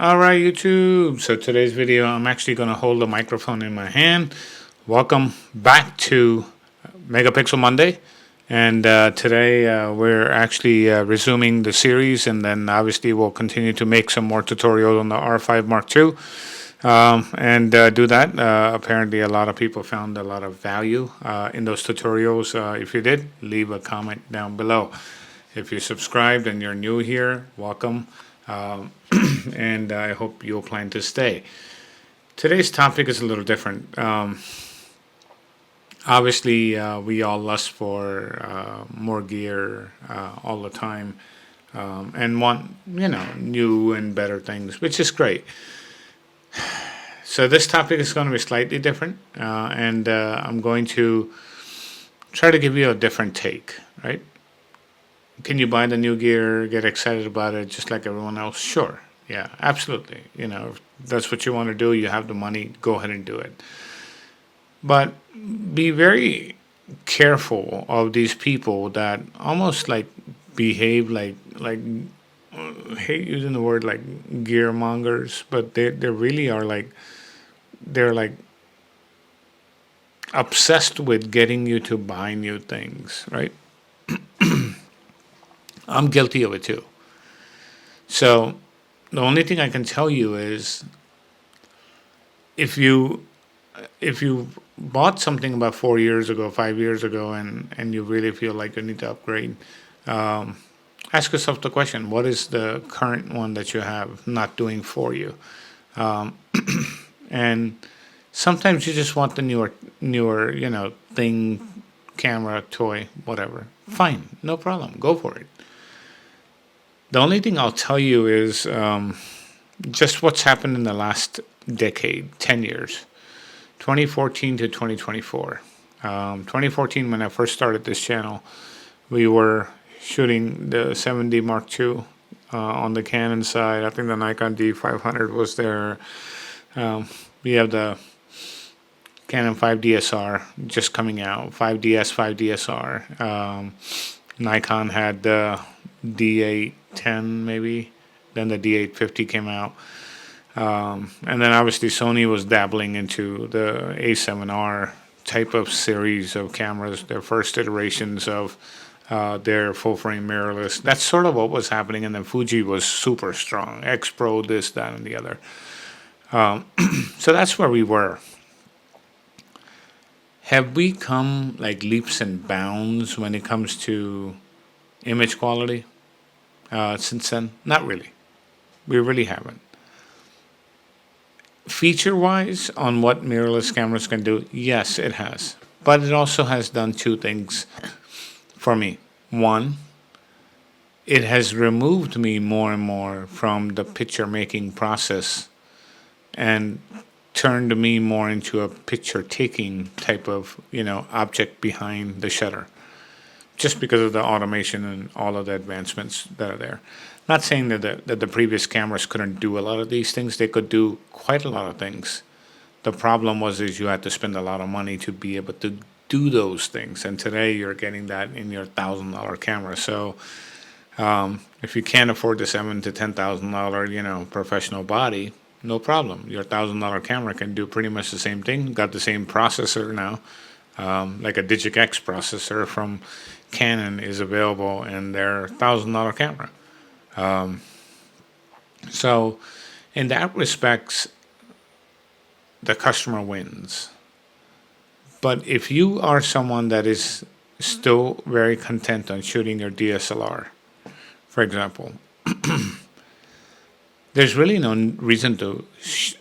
All right, YouTube. So today's video, I'm actually going to hold the microphone in my hand. Welcome back to Megapixel Monday. And today we're actually resuming the series, and then obviously we'll continue to make some more tutorials on the R5 Mark II. And do that. Apparently, a lot of people found a lot of value in those tutorials. If you did, leave a comment down below. If you're subscribed and you're new here, welcome. And I hope you'll plan to stay. Today's topic is a little different. Obviously, we all lust for more gear all the time and want, new and better things, which is great. So this topic is going to be slightly different, and I'm going to try to give you a different take, right? Can you buy the new gear, get excited about it just like everyone else? Sure. Yeah, absolutely. If that's what you want to do, you have the money, go ahead and do it. But be very careful of these people that almost like behave like I hate using the word like gear mongers, but they really are like they're like obsessed with getting you to buy new things, right? I'm guilty of it too. So the only thing I can tell you is if you bought something about 4 years ago, 5 years ago, and you really feel like you need to upgrade, ask yourself the question: what is the current one that you have not doing for you? And sometimes you just want the newer, thing, camera, toy, whatever. Fine, no problem. Go for it. The only thing I'll tell you is just what's happened in the last decade, 10 years, 2014 to 2024. 2014, when I first started this channel, we were shooting the 7D Mark II on the Canon side. I think the Nikon D500 was there. We have the Canon 5DSR just coming out, 5DS, 5DSR. Nikon had the D810 maybe, then the D850 came out. And then obviously Sony was dabbling into the A7R type of series of cameras, their first iterations of their full frame mirrorless. That's sort of what was happening, and then Fuji was super strong. X Pro, this, that, and the other. So that's where we were. Have we come like leaps and bounds when it comes to image quality since then? Not really. We really haven't. Feature-wise, on what mirrorless cameras can do, yes, it has. But it also has done two things for me. One, it has removed me more and more from the picture-making process and turned me more into a picture-taking type of, object behind the shutter, just because of the automation and all of the advancements that are there. Not saying that the previous cameras couldn't do a lot of these things. They could do quite a lot of things. The problem is you had to spend a lot of money to be able to do those things. And today you're getting that in your $1,000 camera. So if you can't afford the $7,000 to $10,000, professional body, no problem. Your $1,000 camera can do pretty much the same thing. Got the same processor now. Like a Digic X processor from Canon is available in their $1,000 camera. So in that respects, the customer wins. But if you are someone that is still very content on shooting your DSLR, for example, there's really no reason to,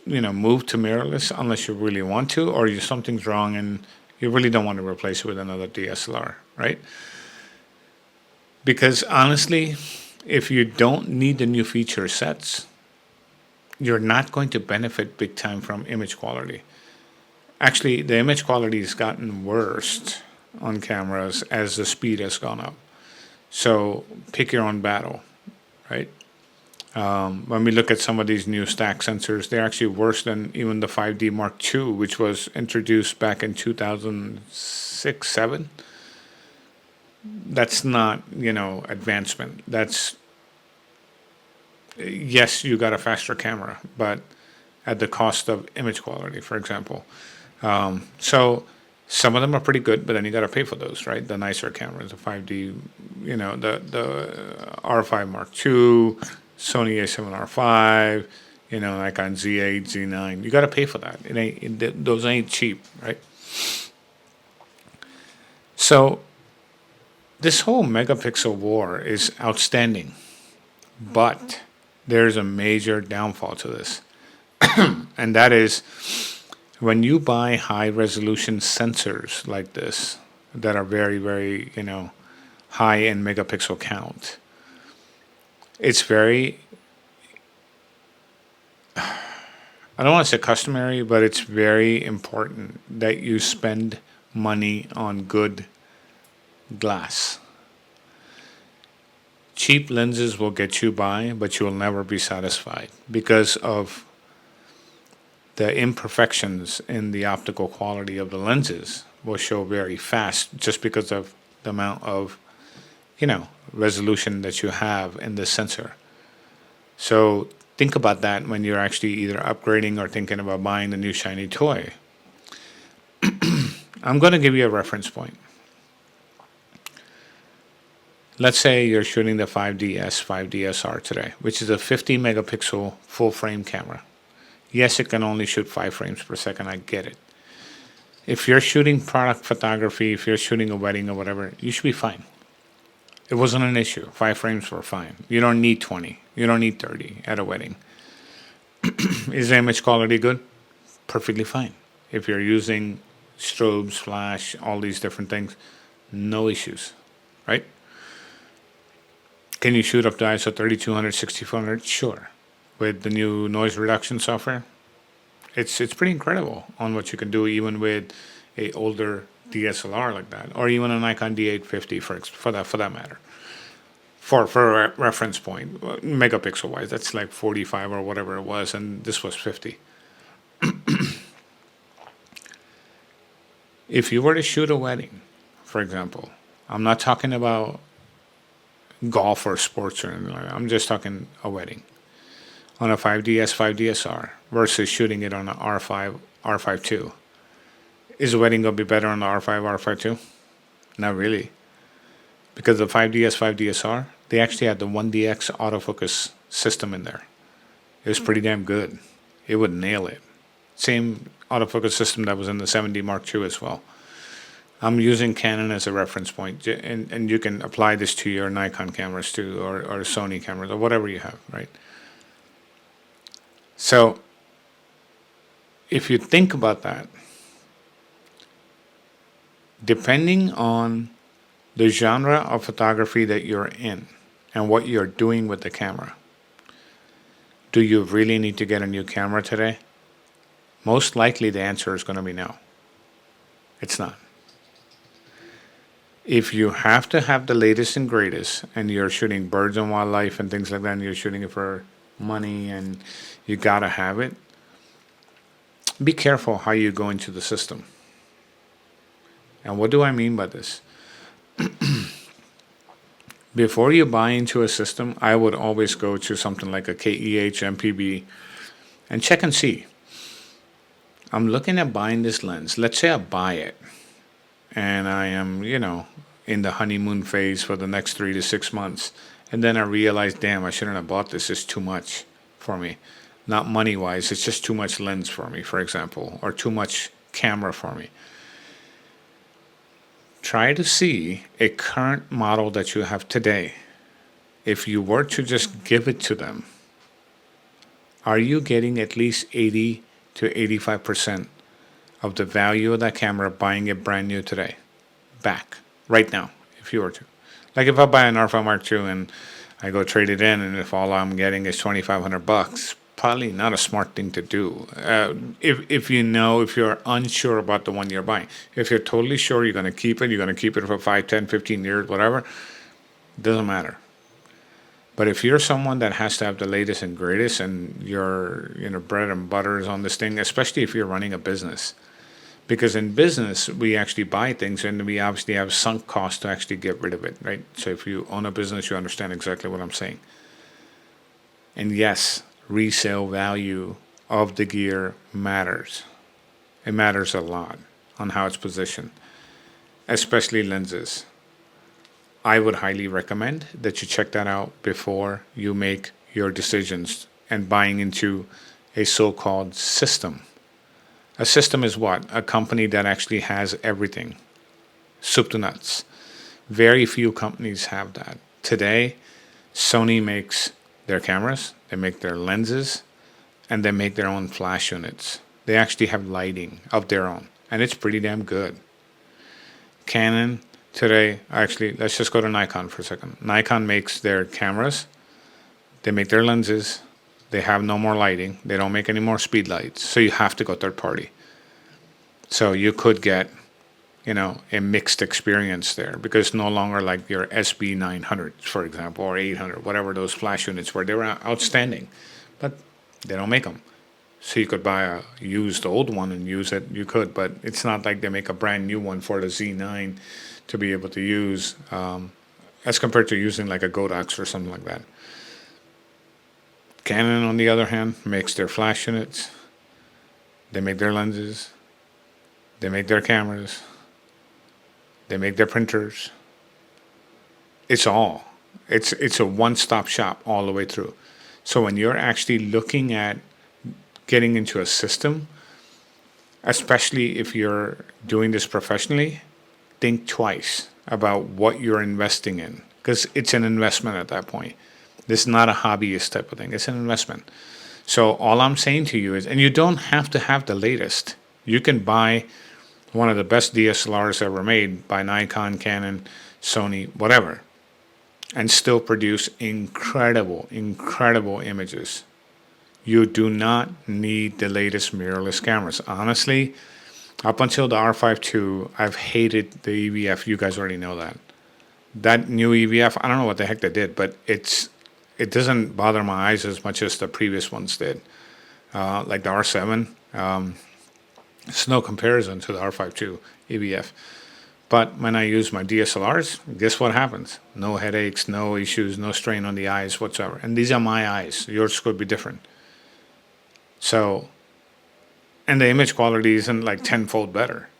move to mirrorless unless you really want to, or something's wrong and you really don't want to replace it with another DSLR, right? Because honestly, if you don't need the new feature sets, you're not going to benefit big time from image quality. Actually, the image quality has gotten worse on cameras as the speed has gone up. So pick your own battle, right? When we look at some of these new stack sensors, they're actually worse than even the 5D Mark II, which was introduced back in 2006, 7. That's not, advancement. That's Yes, you got a faster camera, but at the cost of image quality, for example. So some of them are pretty good, but then you got to pay for those, right? The nicer cameras, the 5D, the R5 Mark II, Sony A7R5, Nikon Z8, Z9. You got to pay for that. Those ain't cheap, right? So this whole megapixel war is outstanding, but there's a major downfall to this, and that is when you buy high resolution sensors like this that are very, very, high in megapixel count, it's very, I don't want to say customary, but it's very important that you spend money on good glass. Cheap lenses will get you by, but you will never be satisfied because of the imperfections in the optical quality of the lenses will show very fast just because of the amount of, resolution that you have in the sensor. So think about that when you're actually either upgrading or thinking about buying the new shiny toy. I'm going to give you a reference point. Let's say you're shooting the 5DS, 5DSR today, which is a 50 megapixel full frame camera. Yes, it can only shoot 5 frames per second. I get it. If you're shooting product photography, if you're shooting a wedding or whatever, you should be fine. It wasn't an issue. 5 frames were fine. You don't need 20. You don't need 30 at a wedding. Is the image quality good? Perfectly fine. If you're using strobes, flash, all these different things, no issues, right? Can you shoot up to ISO 3200, 6400? Sure. With the new noise reduction software, it's pretty incredible on what you can do even with a older DSLR like that, or even a Nikon D850 for that matter. For a reference point, megapixel wise, that's like 45 or whatever it was, and this was 50. If you were to shoot a wedding, for example, I'm not talking about golf or sports or anything like that. I'm just talking a wedding on a 5DS, 5DSR versus shooting it on an R5, R5 II. Is the wedding going to be better on the R5, R5 II? Not really. Because the 5DS, 5DSR, they actually had the 1DX autofocus system in there. It was pretty damn good. It would nail it. Same autofocus system that was in the 7D Mark II as well. I'm using Canon as a reference point, and you can apply this to your Nikon cameras too, or Sony cameras, or whatever you have, right? So, if you think about that, depending on the genre of photography that you're in and what you're doing with the camera, do you really need to get a new camera today? Most likely the answer is going to be no. It's not. If you have to have the latest and greatest and you're shooting birds and wildlife and things like that and you're shooting it for money and you gotta have it, be careful how you go into the system. And what do I mean by this? Before you buy into a system, I would always go to something like a KEH, MPB, and check and see. I'm looking at buying this lens. Let's say I buy it, and I am, in the honeymoon phase for the next 3 to 6 months. And then I realize, damn, I shouldn't have bought this. It's too much for me. Not money-wise, it's just too much lens for me, for example, or too much camera for me. Try to see a current model that you have today. If you were to just give it to them, are you getting at least 80 to 85% of the value of that camera buying it brand new today? Back, right now, if you were to. Like if I buy an R5 Mark II and I go trade it in, and if all I'm getting is $2,500, probably not a smart thing to do. If you're unsure about the one you're buying. If you're totally sure you're going to keep it for 5, 10, 15 years, whatever, doesn't matter. But if you're someone that has to have the latest and greatest and your bread and butter is on this thing, especially if you're running a business. Because in business, we actually buy things and we obviously have sunk costs to actually get rid of it, right? So if you own a business, you understand exactly what I'm saying. And yes, resale value of the gear matters. It matters a lot on how it's positioned, especially lenses. I would highly recommend that you check that out before you make your decisions and buying into a so-called system. A system is what? A company that actually has everything, soup to nuts. Very few companies have that. Today, Sony makes their cameras, they make their lenses, and they make their own flash units. They actually have lighting of their own, and it's pretty damn good. Canon today, actually, let's just go to Nikon for a second. Nikon makes their cameras, they make their lenses, they have no more lighting, they don't make any more speed lights, so you have to go third party. So you could get, a mixed experience there because no longer like your SB900, for example, or 800, whatever those flash units were. They were outstanding, but they don't make them. So you could buy a used old one and use it. You could, but it's not like they make a brand new one for the Z9 to be able to use as compared to using like a Godox or something like that. Canon, on the other hand, makes their flash units. They make their lenses. They make their cameras. They make their printers. It's all. It's a one-stop shop all the way through. So when you're actually looking at getting into a system, especially if you're doing this professionally, think twice about what you're investing in because it's an investment at that point. This is not a hobbyist type of thing. It's an investment. So all I'm saying to you is, and you don't have to have the latest. You can buy one of the best DSLRs ever made by Nikon, Canon, Sony, whatever, and still produce incredible, incredible images. You do not need the latest mirrorless cameras. Honestly, up until the R5 II, I've hated the EVF. You guys already know that. That new EVF, I don't know what the heck they did, but it doesn't bother my eyes as much as the previous ones did. Like the R7, it's no comparison to the R5 II EVF. But when I use my DSLRs, guess what happens? No headaches, no issues, no strain on the eyes whatsoever. And these are my eyes. Yours could be different. So, and the image quality isn't like tenfold better.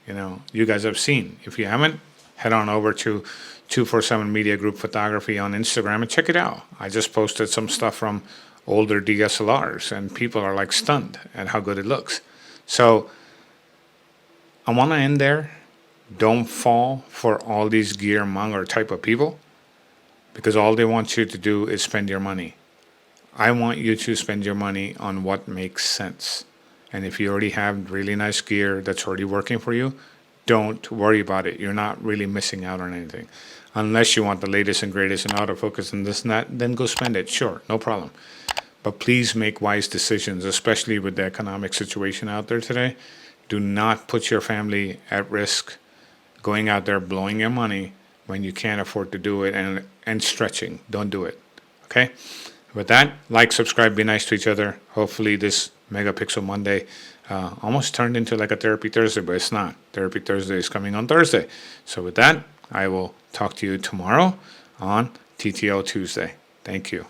You guys have seen. If you haven't, head on over to 247 Media Group Photography on Instagram and check it out. I just posted some stuff from older DSLRs, and people are like stunned at how good it looks. So, I want to end there. Don't fall for all these gear monger type of people because all they want you to do is spend your money. I want you to spend your money on what makes sense. And if you already have really nice gear that's already working for you, don't worry about it. You're not really missing out on anything. Unless you want the latest and greatest in autofocus and this and that, then go spend it. Sure, no problem. But please make wise decisions, especially with the economic situation out there today. Do not put your family at risk going out there blowing your money when you can't afford to do it and stretching. Don't do it. Okay? With that, like, subscribe, be nice to each other. Hopefully this Megapixel Monday almost turned into like a Therapy Thursday, but it's not. Therapy Thursday is coming on Thursday. So with that, I will talk to you tomorrow on TTO Tuesday. Thank you.